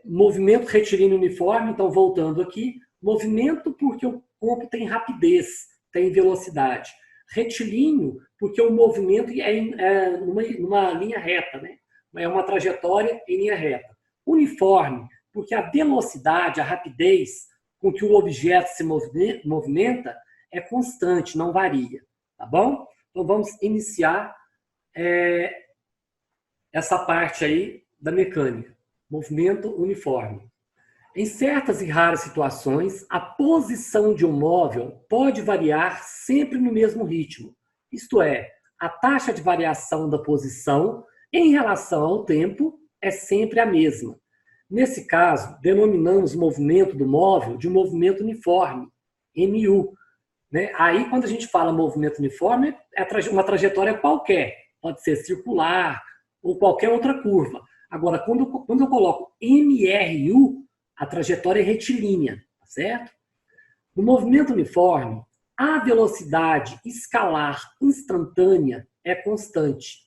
Movimento retilíneo uniforme, então voltando aqui, movimento porque o corpo tem rapidez, tem velocidade. Retilíneo porque o movimento é numa linha reta, né? É uma trajetória em linha reta. Uniforme porque a velocidade, a rapidez com que o objeto se movimenta é constante, não varia, tá bom? Então vamos iniciar essa parte aí da mecânica. Movimento uniforme. Em certas e raras situações, a posição de um móvel pode variar sempre no mesmo ritmo. Isto é, a taxa de variação da posição em relação ao tempo é sempre a mesma. Nesse caso, denominamos o movimento do móvel de movimento uniforme, MU. Né? Aí, quando a gente fala movimento uniforme, é uma trajetória qualquer. Pode ser circular ou qualquer outra curva. Agora, quando eu coloco MRU, a trajetória é retilínea, tá certo? No movimento uniforme, a velocidade escalar instantânea é constante.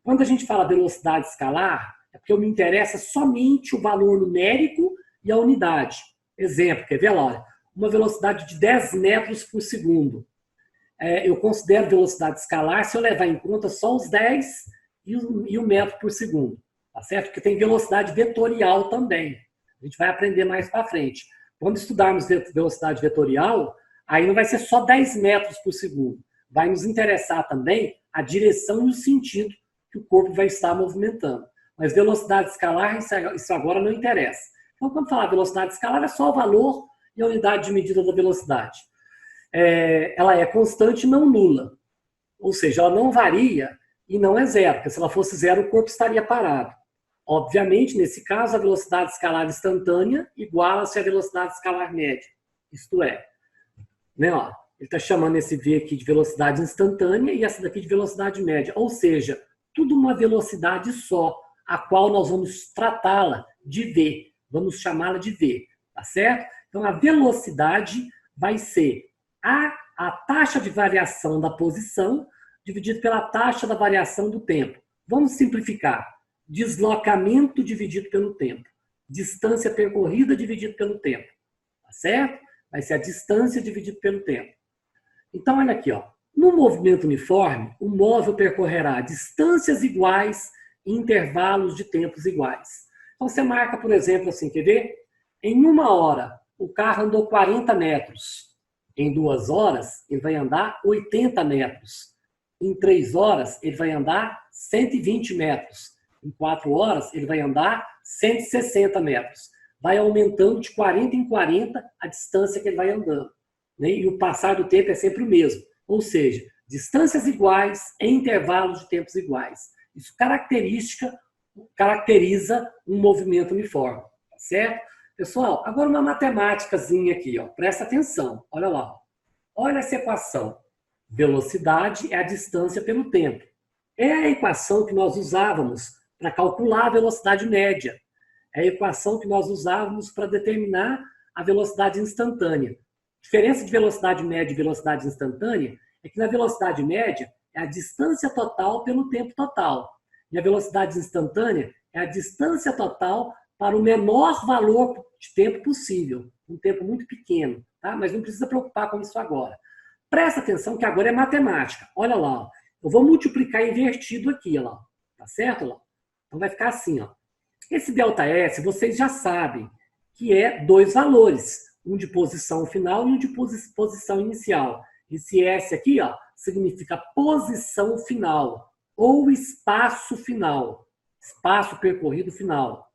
Quando a gente fala velocidade escalar, é porque me interessa somente o valor numérico e a unidade. Exemplo, quer ver lá? Olha, uma velocidade de 10 metros por segundo. Eu considero velocidade escalar se eu levar em conta só os 10 e o metro por segundo. Tá certo? Porque tem velocidade vetorial também. A gente vai aprender mais para frente. Quando estudarmos velocidade vetorial, aí não vai ser só 10 metros por segundo. Vai nos interessar também a direção e o sentido que o corpo vai estar movimentando. Mas velocidade escalar, isso agora não interessa. Então, quando falar velocidade escalar, é só o valor e a unidade de medida da velocidade. Ela é constante e não nula. Ou seja, ela não varia e não é zero, porque se ela fosse zero, o corpo estaria parado. Obviamente, nesse caso, a velocidade escalar instantânea iguala-se à velocidade escalar média. Isto é, né, ó, ele está chamando esse V aqui de velocidade instantânea e essa daqui de velocidade média. Ou seja, tudo uma velocidade só, a qual nós vamos tratá-la de V. Vamos chamá-la de V, tá certo? Então, a velocidade vai ser a taxa de variação da posição dividido pela taxa da variação do tempo. Vamos simplificar. Deslocamento dividido pelo tempo. Distância percorrida dividido pelo tempo. Tá certo? Vai ser a distância dividido pelo tempo. Então, olha aqui, ó. No movimento uniforme, o móvel percorrerá distâncias iguais em intervalos de tempos iguais. Então, você marca, por exemplo, assim, quer ver? Em 1 hora, o carro andou 40 metros. Em 2 horas, ele vai andar 80 metros. Em 3 horas, ele vai andar 120 metros. Em 4 horas, ele vai andar 160 metros. Vai aumentando de 40 em 40 a distância que ele vai andando. Né? E o passar do tempo é sempre o mesmo. Ou seja, distâncias iguais em intervalos de tempos iguais. Isso caracteriza um movimento uniforme. Certo? Pessoal, agora uma matemáticazinha aqui. Ó. Presta atenção. Olha lá. Olha essa equação. Velocidade é a distância pelo tempo. É a equação que nós usávamos para calcular a velocidade média. É a equação que nós usávamos para determinar a velocidade instantânea. A diferença de velocidade média e velocidade instantânea é que na velocidade média é a distância total pelo tempo total. E a velocidade instantânea é a distância total para o menor valor de tempo possível. Um tempo muito pequeno. Tá? Mas não precisa preocupar com isso agora. Presta atenção que agora é matemática. Olha lá. Ó. Eu vou multiplicar invertido aqui. Ó. Tá certo? Ó. Então vai ficar assim. Ó. Esse ΔS, vocês já sabem que é 2 valores. Um de posição final e um de posição inicial. Esse S aqui ó, significa posição final ou espaço final. Espaço percorrido final.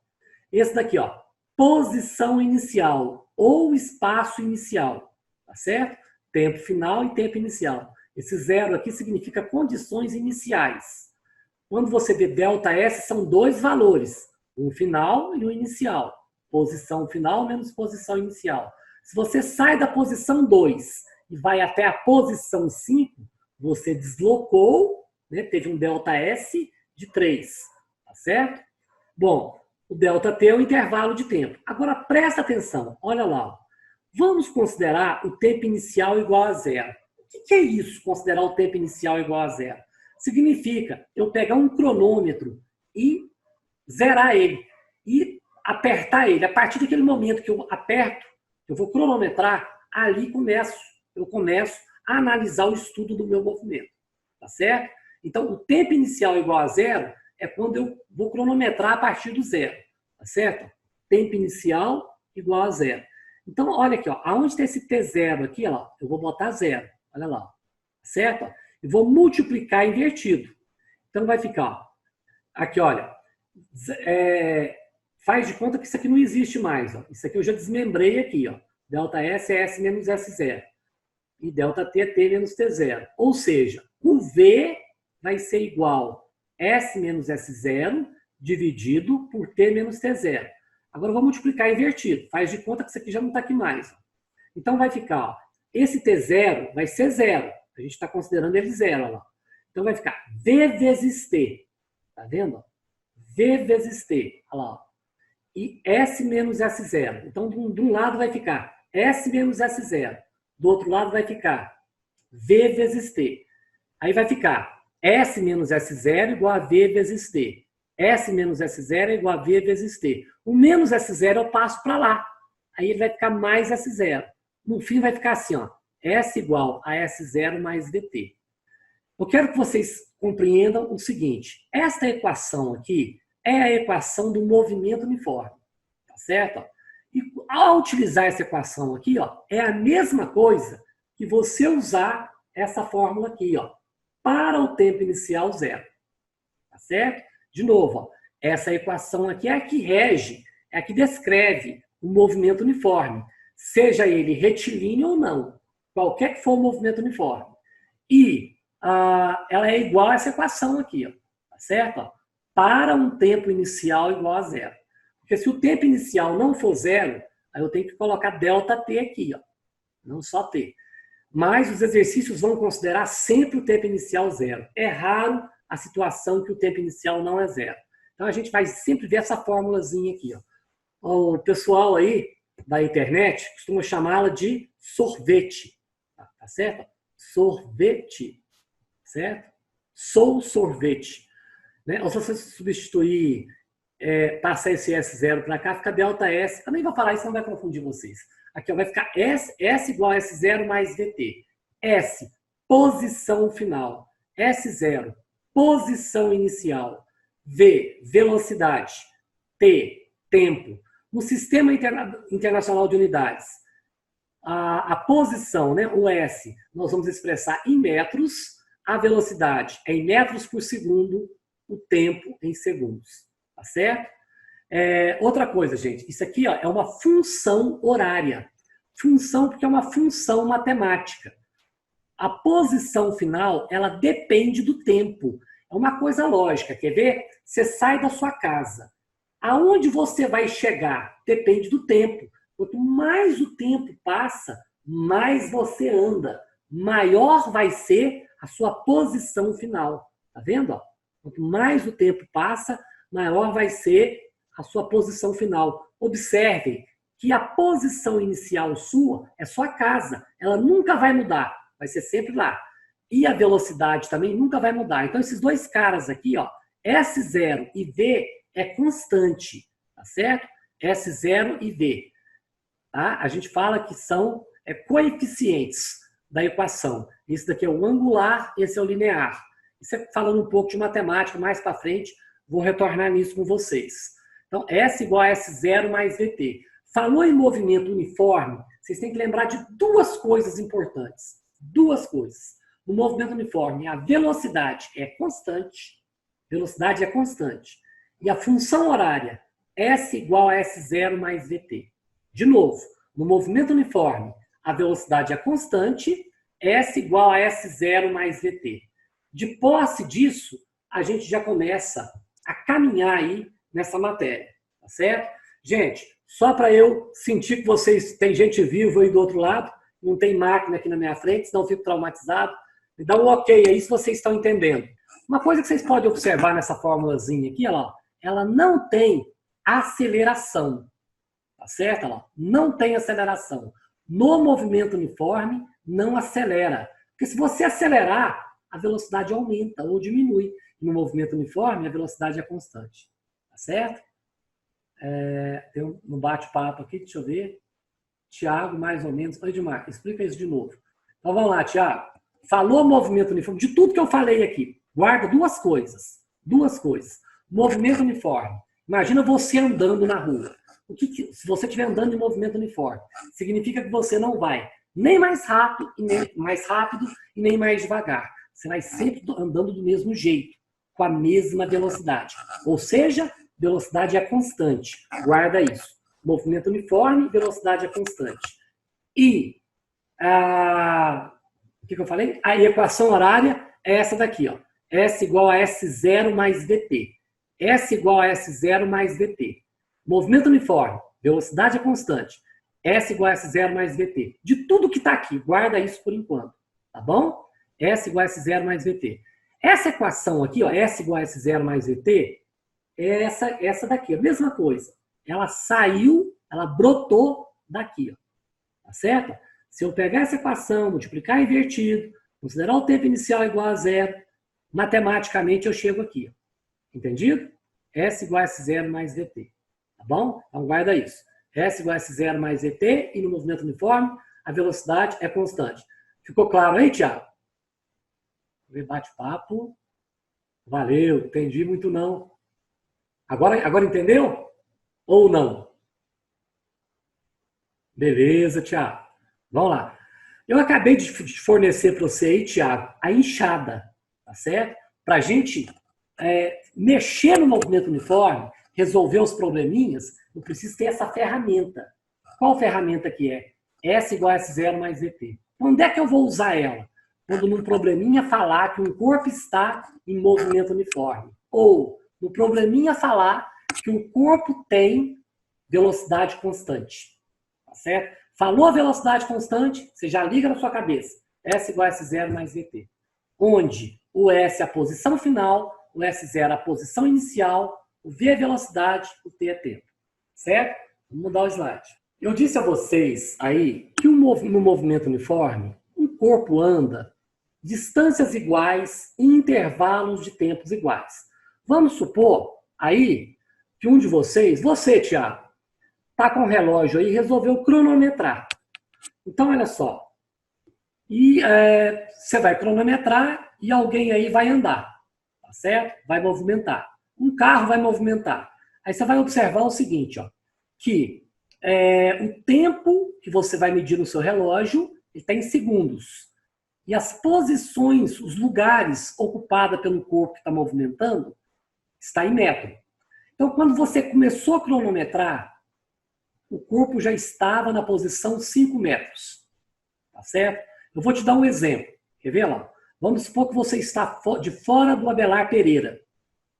Esse daqui, ó, posição inicial ou espaço inicial. Tá certo? Tempo final e tempo inicial. Esse zero aqui significa condições iniciais. Quando você vê ΔS, são 2 valores. Um final e um inicial. Posição final menos posição inicial. Se você sai da posição 2 e vai até a posição 5, você deslocou, né, teve um ΔS de 3. Tá certo? Bom, o ΔT é o intervalo de tempo. Agora presta atenção, olha lá. Vamos considerar o tempo inicial igual a zero. O que é isso, considerar o tempo inicial igual a zero? Significa eu pegar um cronômetro e zerar ele. E apertar ele. A partir daquele momento que eu aperto, eu vou cronometrar, ali eu começo a analisar o estudo do meu movimento. Tá certo? Então, o tempo inicial igual a zero é quando eu vou cronometrar a partir do zero. Tá certo? Tempo inicial igual a zero. Então, olha aqui, ó, aonde tem esse T0 aqui, ó, eu vou botar zero. Olha lá. Ó, certo? E vou multiplicar invertido. Então, vai ficar, ó, aqui, olha, faz de conta que isso aqui não existe mais. Ó. Isso aqui eu já desmembrei aqui. Ó. Delta S é S menos S0. E delta T é T menos T0. Ou seja, o V vai ser igual a S menos S0 dividido por T menos T0. Agora eu vou multiplicar invertido. Faz de conta que isso aqui já não está aqui mais. Ó. Então vai ficar, ó, esse T0 vai ser zero. A gente está considerando ele zero. Ó lá. Então vai ficar V vezes T. Tá vendo? V vezes T. Olha lá. Ó. E S menos S0. Então, de um lado vai ficar S menos S0. Do outro lado vai ficar V vezes T. Aí vai ficar S menos S0 igual a V vezes T. S menos S0 é igual a V vezes T. O menos S0 eu passo para lá. Aí ele vai ficar mais S0. No fim vai ficar assim, ó. S igual a S0 mais VT. Eu quero que vocês compreendam o seguinte. Esta equação aqui é a equação do movimento uniforme. Tá certo? E ao utilizar essa equação aqui, ó, é a mesma coisa que você usar essa fórmula aqui, ó, para o tempo inicial zero. Tá certo? De novo, ó, essa equação aqui é a que rege, é a que descreve o movimento uniforme, seja ele retilíneo ou não, qualquer que for o movimento uniforme. E ela é igual a essa equação aqui, ó, tá certo? Ó, para um tempo inicial igual a zero. Porque se o tempo inicial não for zero, aí eu tenho que colocar delta T aqui, ó, não só T. Mas os exercícios vão considerar sempre o tempo inicial zero. É raro a situação que o tempo inicial não é zero. Então a gente vai sempre ver essa fórmulazinha aqui. Ó. O pessoal aí da internet costuma chamá-la de sorvete. Tá certo? Sorvete. Certo? Sou sorvete. Né? Ou se você substituir, passar esse S0 para cá, fica delta S. Eu nem vou falar isso, não vai confundir vocês. Aqui ó, vai ficar S igual a S0 mais VT. S, posição final. S0, posição inicial. V, velocidade. T, tempo. No Sistema Internacional de Unidades, a posição, né, o S, nós vamos expressar em metros. A velocidade é em metros por segundo. O tempo em segundos. Tá certo? Outra coisa, gente. Isso aqui ó, é uma função horária. Função porque é uma função matemática. A posição final, ela depende do tempo. É uma coisa lógica. Quer ver? Você sai da sua casa. Aonde você vai chegar? Depende do tempo. Quanto mais o tempo passa, mais você anda. Maior vai ser a sua posição final. Tá vendo? Ó? Quanto mais o tempo passa, maior vai ser a sua posição final. Observem que a posição inicial sua é sua casa. Ela nunca vai mudar. Vai ser sempre lá. E a velocidade também nunca vai mudar. Então, esses dois caras aqui, ó, S0 e V é constante. Tá certo? S0 e V. Tá? A gente fala que são coeficientes da equação. Esse daqui é o angular, esse é o linear. Isso é falando um pouco de matemática, mais para frente, vou retornar nisso com vocês. Então, S igual a S0 mais VT. Falou em movimento uniforme, vocês têm que lembrar de duas coisas importantes. Duas coisas. No movimento uniforme, a velocidade é constante. Velocidade é constante. E a função horária, S igual a S0 mais VT. De novo, no movimento uniforme, a velocidade é constante, S igual a S0 mais VT. De posse disso, a gente já começa a caminhar aí nessa matéria, tá certo? Gente, só para eu sentir que vocês, tem gente viva aí do outro lado, não tem máquina aqui na minha frente, senão eu fico traumatizado, me dá um ok aí se vocês estão entendendo. Uma coisa que vocês podem observar nessa formulazinha aqui, ó, ela não tem aceleração, tá certo? Ela não tem aceleração. No movimento uniforme, não acelera. Porque se você acelerar, a velocidade aumenta ou diminui. No movimento uniforme, a velocidade é constante. Tá certo? Tem um bate-papo aqui, deixa eu ver. Tiago, mais ou menos. Oi, Edmar, explica isso de novo. Então vamos lá, Tiago. Falou movimento uniforme. De tudo que eu falei aqui, guarda duas coisas. Duas coisas. Movimento uniforme. Imagina você andando na rua. Se você estiver andando em movimento uniforme, significa que você não vai nem mais rápido e nem mais devagar. Você vai sempre andando do mesmo jeito, com a mesma velocidade. Ou seja, velocidade é constante. Guarda isso. Movimento uniforme, velocidade é constante. E o que eu falei? A equação horária é essa daqui, ó. S igual a S0 mais dt. S igual a S0 mais dt. Movimento uniforme, velocidade é constante. S igual a S0 mais dt. De tudo que está aqui, guarda isso por enquanto. Tá bom? S igual a S0 mais dt. Essa equação aqui, ó, S igual a S0 mais dt, é essa daqui, a mesma coisa. Ela saiu, ela brotou daqui, ó. Tá certo? Se eu pegar essa equação, multiplicar invertido, considerar o tempo inicial igual a zero, matematicamente eu chego aqui, ó. Entendido? S igual a S0 mais dt. Tá bom? Então guarda isso. S igual a S0 mais dt e no movimento uniforme a velocidade é constante. Ficou claro aí, Thiago? Bate-papo. Valeu, entendi muito não. Agora entendeu? Ou não? Beleza, Thiago. Vamos lá. Eu acabei de fornecer para você aí, Thiago, a enxada, tá certo? Para a gente mexer no movimento uniforme, resolver os probleminhas, eu preciso ter essa ferramenta. Qual ferramenta que é? S igual a S0 mais dt. Onde é que eu vou usar ela? Quando num probleminha falar que um corpo está em movimento uniforme. Ou no probleminha falar que o corpo tem velocidade constante. Tá certo? Falou a velocidade constante, você já liga na sua cabeça. S igual a S0 mais dt. Onde o S é a posição final, o S0 é a posição inicial, o V é velocidade, o T é tempo. Certo? Vamos mudar o slide. Eu disse a vocês aí que no movimento uniforme, um corpo anda distâncias iguais em intervalos de tempos iguais. Vamos supor aí que um de vocês, você, Thiago, está com o relógio aí e resolveu cronometrar. Então, olha só. E você vai cronometrar e alguém aí vai andar. Tá certo? Vai movimentar. Um carro vai movimentar. Aí você vai observar o seguinte, ó, que o tempo que você vai medir no seu relógio está em segundos. E as posições, os lugares ocupados pelo corpo que está movimentando, está em metro. Então, quando você começou a cronometrar, o corpo já estava na posição 5 metros. Tá certo? Eu vou te dar um exemplo. Quer ver lá? Vamos supor que você está de fora do Abelar Pereira.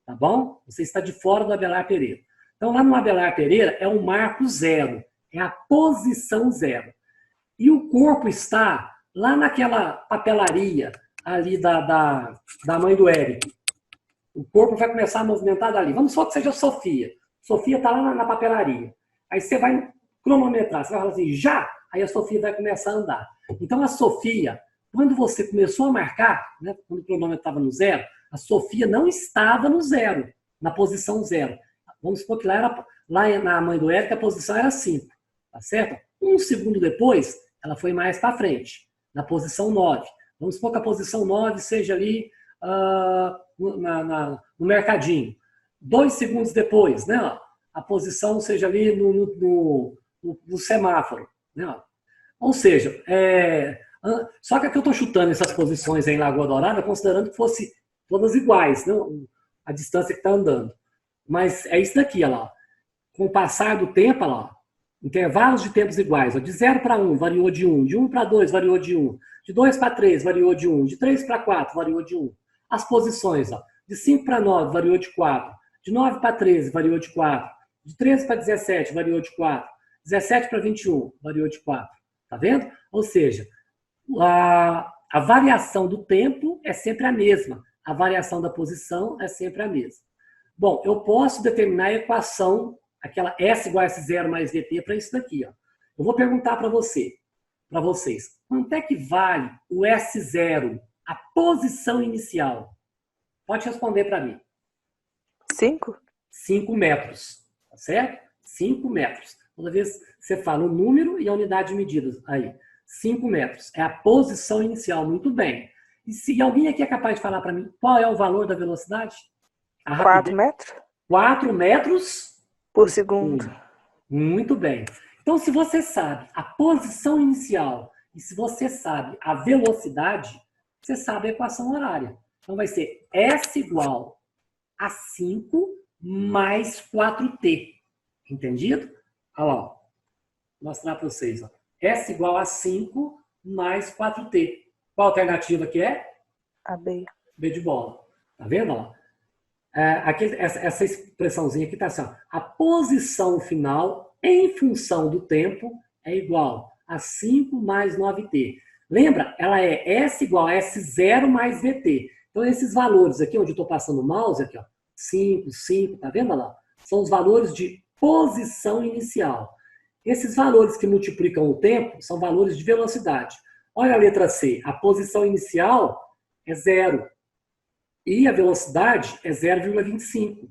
Tá bom? Você está de fora do Abelar Pereira. Então, lá no Abelar Pereira é um marco zero. É a posição zero. E o corpo está lá naquela papelaria ali da mãe do Eric. O corpo vai começar a movimentar dali. Vamos supor que seja a Sofia. Sofia está lá na papelaria. Aí você vai cronometrar. Você vai falar assim, já! Aí a Sofia vai começar a andar. Então a Sofia, quando você começou a marcar, né, quando o cronômetro estava no zero, a Sofia não estava no zero, na posição zero. Vamos supor que lá na mãe do Eric a posição era 5. Tá certo? Um segundo depois, ela foi mais para frente, na posição 9. Vamos supor que a posição 9 seja ali no mercadinho. 2 segundos depois, né, a posição seja ali no semáforo. Né? Ou seja, só que aqui eu estou chutando essas posições em Lagoa Dourada, considerando que fosse todas iguais, né? A distância que está andando. Mas é isso daqui, olha lá. Com o passar do tempo, olha lá, intervalos de tempos iguais. Ó, de 0 para 1, variou de 1. De 1 para 2, variou de 1. De 2 para 3, variou de 1. De 3 para 4, variou de 1. As posições, ó, de 5 para 9, variou de 4. De 9 para 13, variou de 4. De 13 para 17, variou de 4. 17 para 21, variou de 4. Tá vendo? Ou seja, a variação do tempo é sempre a mesma. A variação da posição é sempre a mesma. Bom, eu posso determinar a equação, aquela S igual a S0 mais VT, para isso daqui. Ó. Eu vou perguntar para vocês, quanto é que vale o S0, a posição inicial? Pode responder para mim. 5? 5 metros, tá certo? 5 metros. Toda vez você fala o número e a unidade de medida. Aí, 5 metros. É a posição inicial. Muito bem. E se alguém aqui é capaz de falar para mim qual é o valor da velocidade? 4 metros? 4 metros por segundo. Muito bem. Então, se você sabe a posição inicial e se você sabe a velocidade, você sabe a equação horária. Então, vai ser S igual a 5 mais 4t. Entendido? Olha lá. Vou mostrar para vocês. Ó. S igual a 5 mais 4t. Qual alternativa que é? A B. B de bola. Tá vendo? Ó? Aqui, essa expressãozinha aqui está assim. Ó. A posição final em função do tempo é igual a 5 mais 9t. Lembra? Ela é S igual a S0 mais VT. Então, esses valores aqui, onde eu estou passando o mouse, aqui, ó, 5, 5, tá vendo lá? São os valores de posição inicial. Esses valores que multiplicam o tempo são valores de velocidade. Olha a letra C. A posição inicial é 0. E a velocidade é 0,25.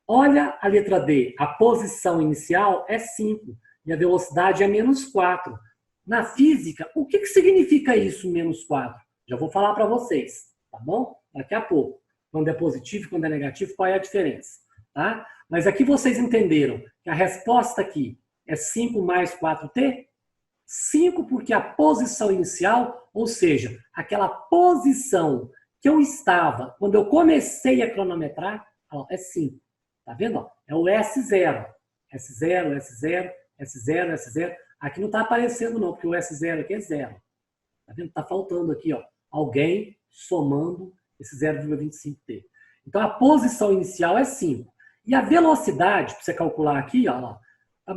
Olha a letra D. A posição inicial é 5. E a velocidade é menos 4. Na física, o que significa isso, menos 4? Já vou falar para vocês, tá bom? Daqui a pouco. Quando é positivo e quando é negativo, qual é a diferença? Tá? Mas aqui vocês entenderam que a resposta aqui é 5 mais 4t? 5 porque a posição inicial, ou seja, aquela posição que eu estava quando eu comecei a cronometrar, é 5. Tá vendo? É o S0. S0, S0, S0, S0. Aqui não está aparecendo não, porque o S0 aqui é 0. Tá vendo? Está faltando aqui, ó, alguém somando esse 0,25t. Então, a posição inicial é 5. E a velocidade, para você calcular aqui, ó,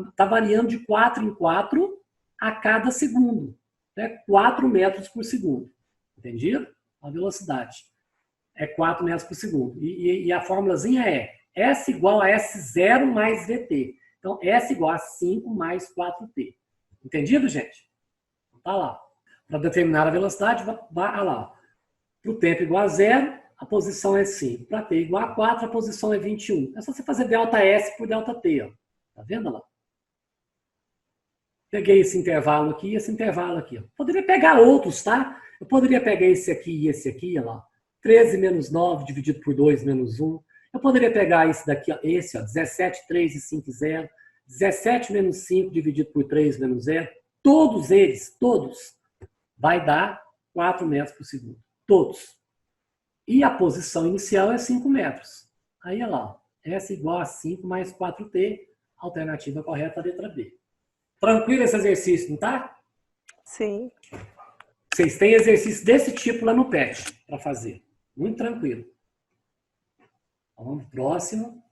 está variando de 4 em 4 a cada segundo. Né? 4 metros por segundo. Entendido? A velocidade é 4 metros por segundo. E a formulazinha é S igual a S0 mais VT. Então, S igual a 5 mais 4T. Entendido, gente? Tá lá. Para determinar a velocidade, vai lá. Para o tempo igual a 0, a posição é 5. Para t igual a 4, a posição é 21. É só você fazer ΔS por ΔT. Ó. Tá vendo lá? Peguei esse intervalo aqui e esse intervalo aqui. Ó. Poderia pegar outros, tá? Eu poderia pegar esse aqui e esse aqui, ó lá. 13 menos 9 dividido por 2 menos 1. Eu poderia pegar esse daqui, ó, esse, ó, 17, 3 e 5, 0. 17 menos 5 dividido por 3 menos 0. Todos eles, todos, vai dar 4 metros por segundo. Todos. E a posição inicial é 5 metros. Aí, olha lá. S igual a 5 mais 4t. Alternativa correta, a letra B. Tranquilo esse exercício, não tá? Sim. Vocês têm exercício desse tipo lá no PET para fazer. Muito tranquilo. Vamos pro próximo.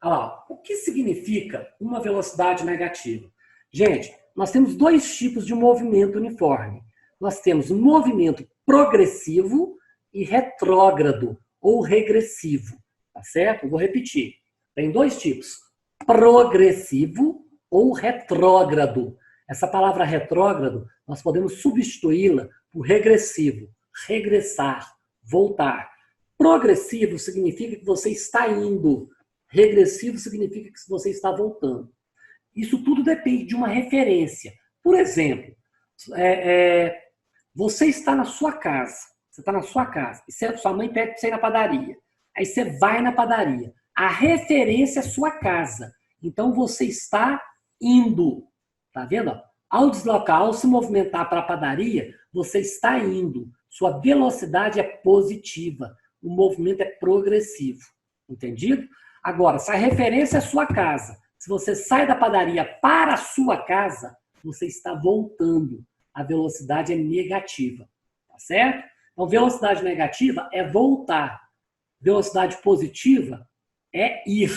Olha lá. O que significa uma velocidade negativa? Gente, nós temos dois tipos de movimento uniforme. Nós temos um movimento progressivo e retrógrado ou regressivo. Tá certo? Eu vou repetir. Tem dois tipos. Progressivo ou retrógrado. Essa palavra retrógrado, nós podemos substituí-la por regressivo. Regressar, voltar. Progressivo significa que você está indo. Regressivo significa que você está voltando. Isso tudo depende de uma referência. Por exemplo, você está na sua casa. Você está na sua casa. E sua mãe pede para você ir na padaria. Aí você vai na padaria. A referência é sua casa. Então você está indo. Tá vendo? Ao deslocar, ao se movimentar para a padaria, você está indo. Sua velocidade é positiva. O movimento é progressivo. Entendido? Agora, se a referência é sua casa, se você sai da padaria para a sua casa, você está voltando. A velocidade é negativa. Tá certo? Então, velocidade negativa é voltar. Velocidade positiva é ir.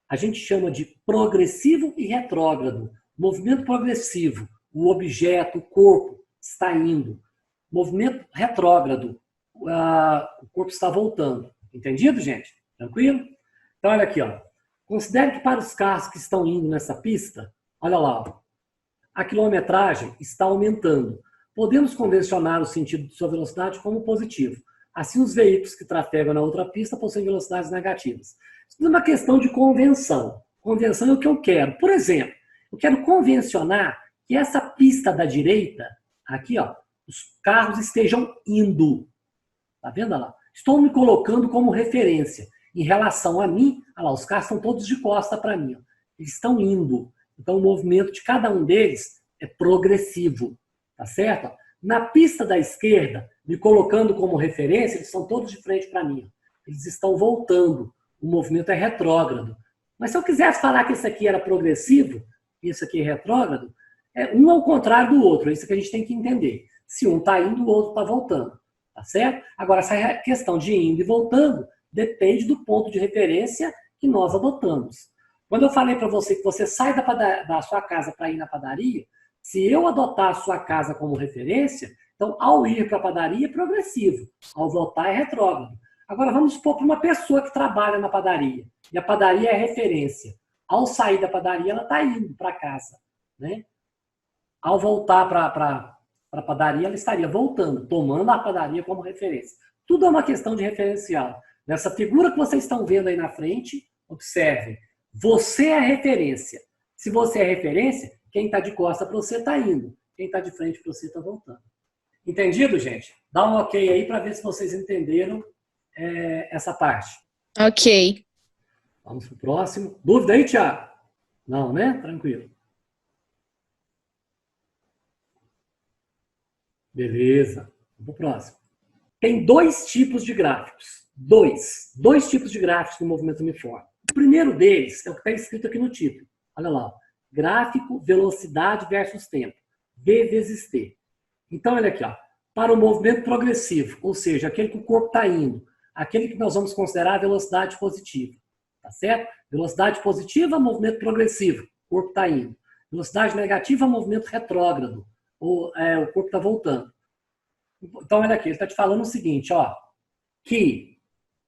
A gente chama de progressivo e retrógrado. Movimento progressivo, o objeto, o corpo, está indo. Movimento retrógrado, o corpo está voltando. Entendido, gente? Tranquilo? Então, olha aqui. Ó. Considere que para os carros que estão indo nessa pista, olha lá, ó, a quilometragem está aumentando. Podemos convencionar o sentido de sua velocidade como positivo. Assim, os veículos que trafegam na outra pista possuem velocidades negativas. Isso é uma questão de convenção. Convenção é o que eu quero. Por exemplo, eu quero convencionar que essa pista da direita, aqui, ó, os carros estejam indo. Tá vendo lá? Estou me colocando como referência. Em relação a mim, olha lá, os carros estão todos de costa para mim. Ó. Eles estão indo. Então, o movimento de cada um deles é progressivo. Tá certo? Na pista da esquerda, me colocando como referência, eles estão todos de frente para mim. Eles estão voltando. O movimento é retrógrado. Mas se eu quisesse falar que isso aqui era progressivo, e isso aqui é retrógrado, um ao contrário do outro. É isso que a gente tem que entender. Se um está indo, o outro está voltando. Tá certo? Agora, essa questão de indo e voltando depende do ponto de referência que nós adotamos. Quando eu falei para você que você sai da sua casa para ir na padaria, se eu adotar a sua casa como referência, então, ao ir para a padaria é progressivo. Ao voltar é retrógrado. Agora, vamos supor para uma pessoa que trabalha na padaria. E a padaria é referência. Ao sair da padaria, ela está indo para casa. Né? Ao voltar para a padaria, ela estaria voltando, tomando a padaria como referência. Tudo é uma questão de referencial. Nessa figura que vocês estão vendo aí na frente, observem. Você é referência. Se você é referência, quem está de costa para você está indo. Quem está de frente para você está voltando. Entendido, gente? Dá um ok aí para ver se vocês entenderam essa parte. Ok. Vamos para o próximo. Dúvida aí, Thiago? Não, né? Tranquilo. Beleza. Vamos para o próximo. Tem dois tipos de gráficos. Dois tipos de gráficos no movimento uniforme. O primeiro deles é o que está escrito aqui no título. Olha lá. Gráfico, velocidade versus tempo. V vezes T. Então, olha aqui. Ó. Para o movimento progressivo, ou seja, aquele que o corpo está indo, aquele que nós vamos considerar a velocidade positiva. Tá certo? Velocidade positiva, movimento progressivo. O corpo está indo. Velocidade negativa, movimento retrógrado. O corpo está voltando. Então, olha aqui, ele está te falando o seguinte, ó, que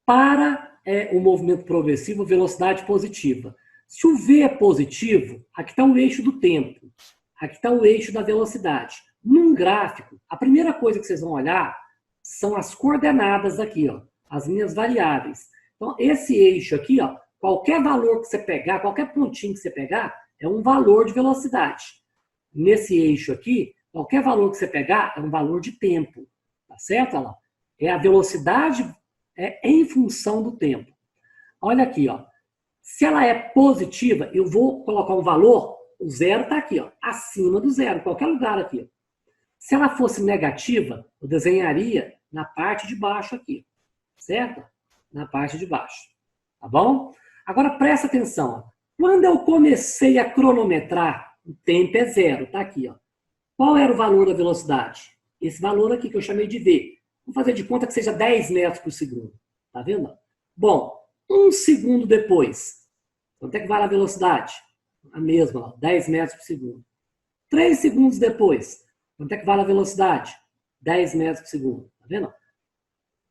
para o movimento progressivo, velocidade positiva. Se o V é positivo, aqui está o eixo do tempo, aqui está o eixo da velocidade. Num gráfico, a primeira coisa que vocês vão olhar são as coordenadas aqui, ó, as linhas variáveis. Então, esse eixo aqui, ó, qualquer valor que você pegar, qualquer pontinho que você pegar, é um valor de velocidade. Nesse eixo aqui, qualquer valor que você pegar é um valor de tempo. Tá certo? Olha lá. É a velocidade em função do tempo. Olha aqui, ó. Se ela é positiva, eu vou colocar um valor, o zero está aqui, ó, acima do zero, em qualquer lugar aqui. Ó. Se ela fosse negativa, eu desenharia na parte de baixo aqui. Certo? Na parte de baixo. Tá bom? Agora presta atenção. Ó. Quando eu comecei a cronometrar, o tempo é zero. Tá aqui, ó. Qual era o valor da velocidade? Esse valor aqui que eu chamei de V. Vou fazer de conta que seja 10 metros por segundo. Tá vendo? Bom, um segundo depois, quanto é que vale a velocidade? A mesma, ó, 10 metros por segundo. 3 segundos depois, quanto é que vale a velocidade? 10 metros por segundo. Tá vendo?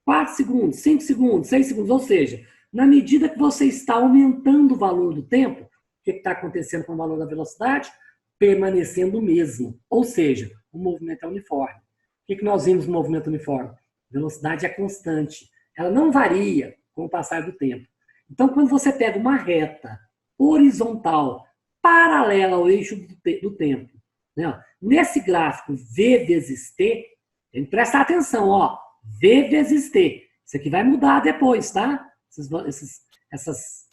4 segundos, 5 segundos, 6 segundos. Ou seja, na medida que você está aumentando o valor do tempo, o que está acontecendo com o valor da velocidade? Permanecendo o mesmo. Ou seja, o movimento é uniforme. O que nós vimos no movimento uniforme? A velocidade é constante. Ela não varia com o passar do tempo. Então, quando você pega uma reta horizontal paralela ao eixo do tempo, né? Nesse gráfico V vezes T, tem que prestar atenção, ó, V vezes T. Isso aqui vai mudar depois, tá? Essas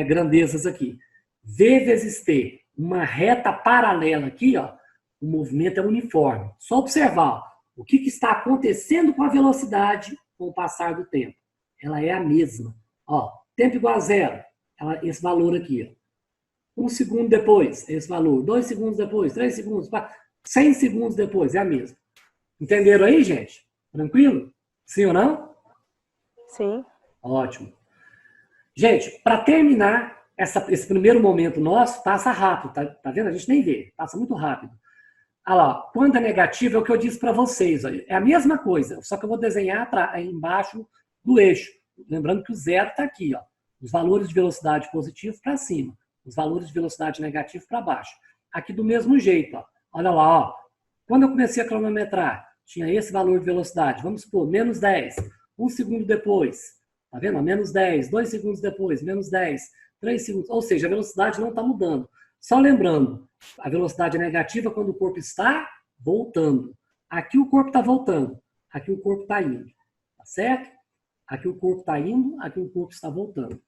grandezas aqui. V vezes T, uma reta paralela aqui, ó, o movimento é uniforme. Só observar, ó, o que está acontecendo com a velocidade com o passar do tempo. Ela é a mesma. Ó, tempo igual a zero, esse valor aqui. Ó. 1 segundo depois, esse valor. 2 segundos depois, 3 segundos, 4, 100 segundos depois, é a mesma. Entenderam aí, gente? Tranquilo? Sim ou não? Sim. Ótimo. Gente, para terminar, esse primeiro momento nosso passa rápido, tá vendo? A gente nem vê, passa muito rápido. Olha lá, quando é negativo é o que eu disse para vocês. Ó, é a mesma coisa, só que eu vou desenhar aí embaixo do eixo. Lembrando que o zero está aqui, ó, os valores de velocidade positivo para cima, os valores de velocidade negativo para baixo. Aqui do mesmo jeito, ó. Olha lá, ó. Quando eu comecei a cronometrar, tinha esse valor de velocidade. Vamos supor, menos 10. 1 segundo depois, tá vendo? Menos 10. 2 segundos depois, menos 10. 3 segundos. Ou seja, a velocidade não está mudando. Só lembrando, a velocidade é negativa quando o corpo está voltando. Aqui o corpo está voltando. Aqui o corpo está indo. Tá certo? Aqui o corpo está indo, aqui o corpo está voltando.